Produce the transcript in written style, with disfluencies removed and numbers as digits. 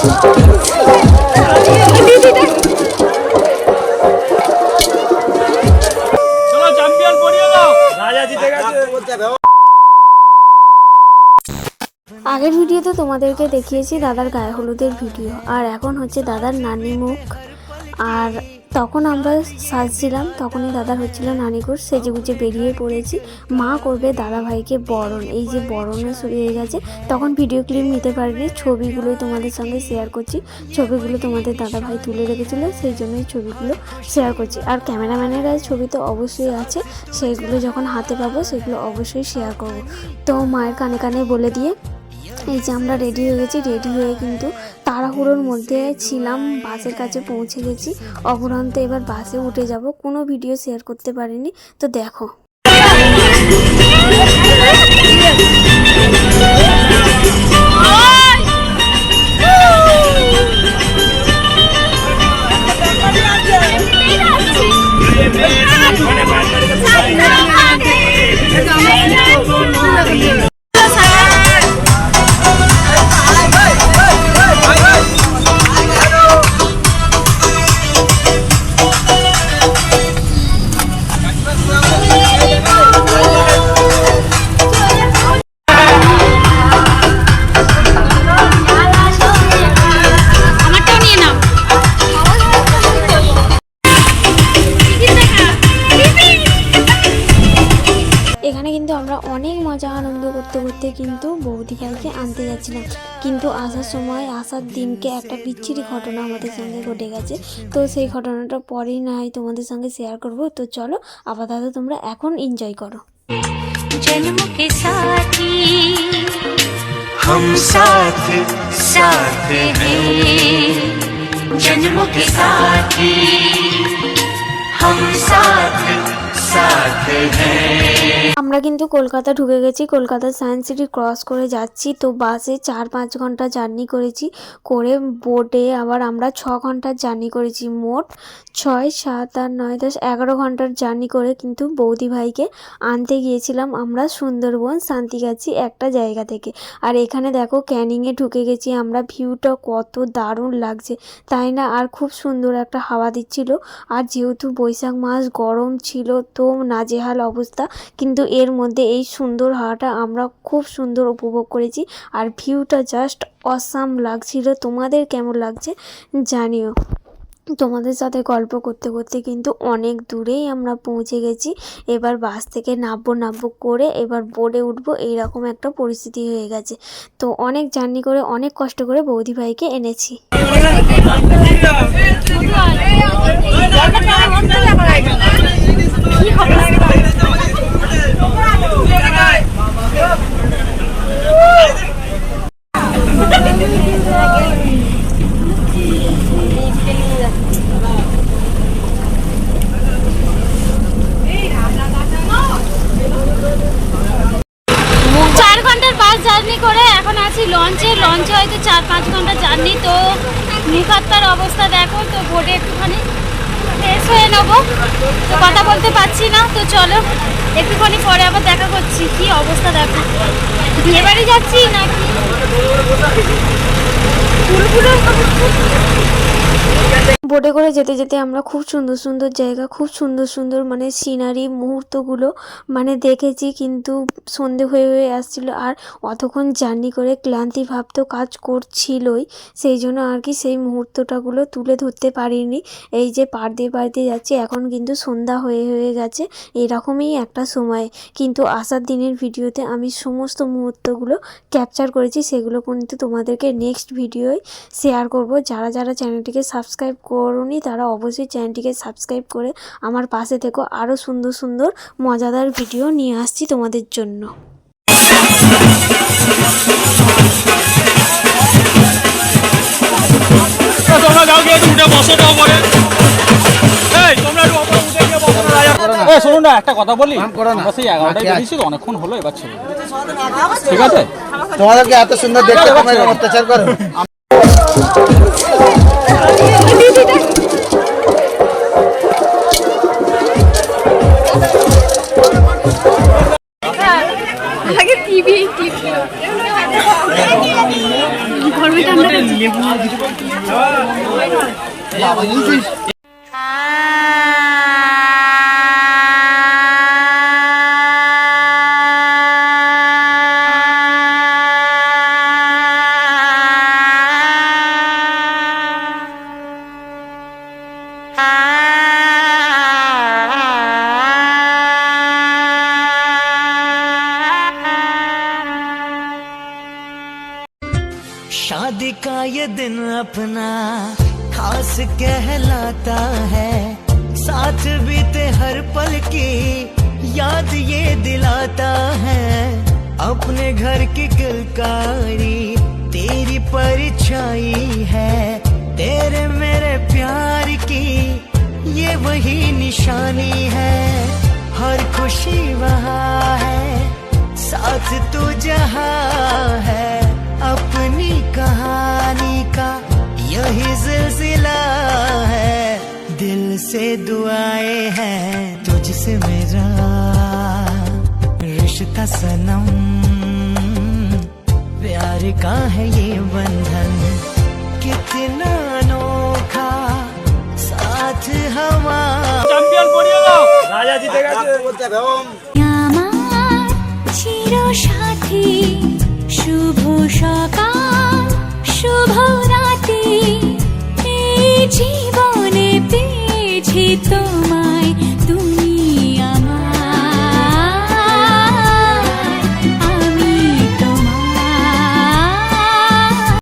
আগের ভিডিওতে তোমাদেরকে দেখিয়েছি দাদার গায়ে হলুদের ভিডিও, আর এখন হচ্ছে দাদার নানি মুখ। আর তখন আমরা সাজছিলাম, তখনই দাদার হচ্ছিল নানিকুর, সেজে গুজে বেরিয়ে পড়েছি। মা করবে দাদা ভাইকে বরণ, এই যে বরণে শুরু হয়ে গেছে। তখন ভিডিও ক্লিপ নিতে পারিনি, ছবিগুলোই তোমাদের সঙ্গে শেয়ার করছি। ছবিগুলো তোমাদের দাদা ভাই তুলে রেখেছিল, সেই জন্যই ছবিগুলো শেয়ার করছি। আর ক্যামেরাম্যানের ছবি তো অবশ্যই আছে, সেইগুলো যখন হাতে পাবো সেগুলো অবশ্যই শেয়ার করব। তো মায়ের কানে কানে বলে দিয়ে এই যে আমরা রেডি হয়ে গেছি। রেডি হয়ে কিন্তু তাড়াহুড়োর মধ্যে ছিলাম, বাসের কাছে পৌঁছে গেছি। অপরান্তে এবার বাসে উঠে যাব, কোনো ভিডিও শেয়ার করতে পারিনি, তো দেখো। এখানে কিন্তু আমরা অনেক মজা আনন্দ করতে করতে কিন্তু বৌদি ভাইকে আনতে যাচ্ছিলাম, কিন্তু আসার সময় আসার দিনকে একটা বিচ্ছিরি ঘটনা আমাদের সঙ্গে ঘটে গেছে। তো সেই ঘটনাটা পরেই না হয় তোমাদের সঙ্গে শেয়ার করব। তো চলো আপাতত তোমরা এখন এনজয় করো। जन्म के साथी हम साथ साथ हैं, जन्म के साथी हम साथ साथ हैं। আমরা কিন্তু কলকাতা ঢুকে গেছি, কলকাতা সায়েন্স সিটি ক্রস করে যাচ্ছি। তো বাসে 4-5 ঘন্টা জার্নি করেছি, করে বোটে আবার আমরা 6 ঘন্টার জার্নি করেছি। মোট 6, 7, 8, 9, 10, 11 ঘন্টার জার্নি করে কিন্তু বৌদি ভাইকে আনতে গিয়েছিলাম আমরা সুন্দরবন শান্তিগাছি একটা জায়গা থেকে। আর এখানে দেখো ক্যানিংয়ে ঢুকে গেছি আমরা, ভিউটা কত দারুণ লাগছে তাই না? আর খুব সুন্দর একটা হাওয়া দিচ্ছিল। আর যেহেতু বৈশাখ মাস, গরম ছিল, তো নাজেহাল অবস্থা, কিন্তু এর মধ্যে এই সুন্দর হাওয়াটা আমরা খুব সুন্দর উপভোগ করেছি। আর ভিউটা জাস্ট অসাম লাগছিল। তোমাদের কেমন লাগছে জানিও। তোমাদের সাথে গল্প করতে করতে কিন্তু অনেক দূরেই আমরা পৌঁছে গেছি। এবার বাস থেকে নামবো করে এবার বোর্ডে উঠবো, এইরকম একটা পরিস্থিতি হয়ে গেছে। তো অনেক জার্নি করে অনেক কষ্ট করে বৌদি ভাইকে এনেছি। জার্নি করে এখন আছি লঞ্চে হয়তো 4-5 ঘন্টা জার্নি। তো মুখ হাতটার অবস্থা দেখো, তো বোটে একটুখানি ফ্রেশ হয়ে নেবো, তো কথা বলতে পারছি না। তো চলো একটুখানি পরে আবার দেখা করছি। কি অবস্থা দেখো, বিয়ে বাড়ি যাচ্ছি নাকি পুরো বোটে করে যেতে যেতে আমরা খুব সুন্দর সুন্দর জায়গা, খুব সুন্দর সুন্দর মানে সিনারি মুহূর্তগুলো মানে দেখেছি। কিন্তু সন্ধে হয়ে আসছিল, আর অতক্ষণ জার্নি করে ক্লান্তি ভাব তো কাজ করছিলই, সেই জন্য আর কি সেই মুহূর্তটাগুলো তুলে ধরতে পারিনি। এই যে পার দিয়ে যাচ্ছি, এখন কিন্তু সন্ধ্যা হয়ে গেছে, এরকমই একটা সময়। কিন্তু আসার দিনের ভিডিওতে আমি সমস্ত মুহূর্তগুলো ক্যাপচার করেছি, সেগুলো কিন্তু তোমাদেরকে নেক্সট ভিডিওয় শেয়ার করব। যারা যারা চ্যানেলটিকে সাবস্ক্রাইব করোনি তারা অবশ্যই চ্যানেলটিকে সাবস্ক্রাইব করে আমার পাশে থেকো। আরও সুন্দর সুন্দর মজাদার ভিডিও নিয়ে আসছি তোমাদের জন্য। শুনুন না, একটা কথা বলি, সেই 11টায় বেরিয়েছি, অনেকক্ষণ হলো, এবার ছেড়ে ঠিক আছে। তোমাদেরকে এত সুন্দর দেখতে অত্যাচার করো। টিভি शादी का ये दिन अपना खास कहलाता है, साथ बीते हर पल की याद ये दिलाता है। अपने घर की किलकारी तेरी परछाई है, तेरे मेरे प्यार की ये वही निशानी है। हर खुशी वहाँ है, साथ तू जहाँ है, अपनी कहानी का यही सिलसिला है। दिल से दुआएं हैं तुझसे मेरा रिश्ता सनम, प्यार का है ये बंधन कितना अनोखा, साथ हमारा চ্যাম্পিয়ন করিয়ে দাও, রাজা জিতে গেছে। আমার চিরসাথী, শুভ সকাল শুভ রাতি, এই জীবনে পেয়েছি তো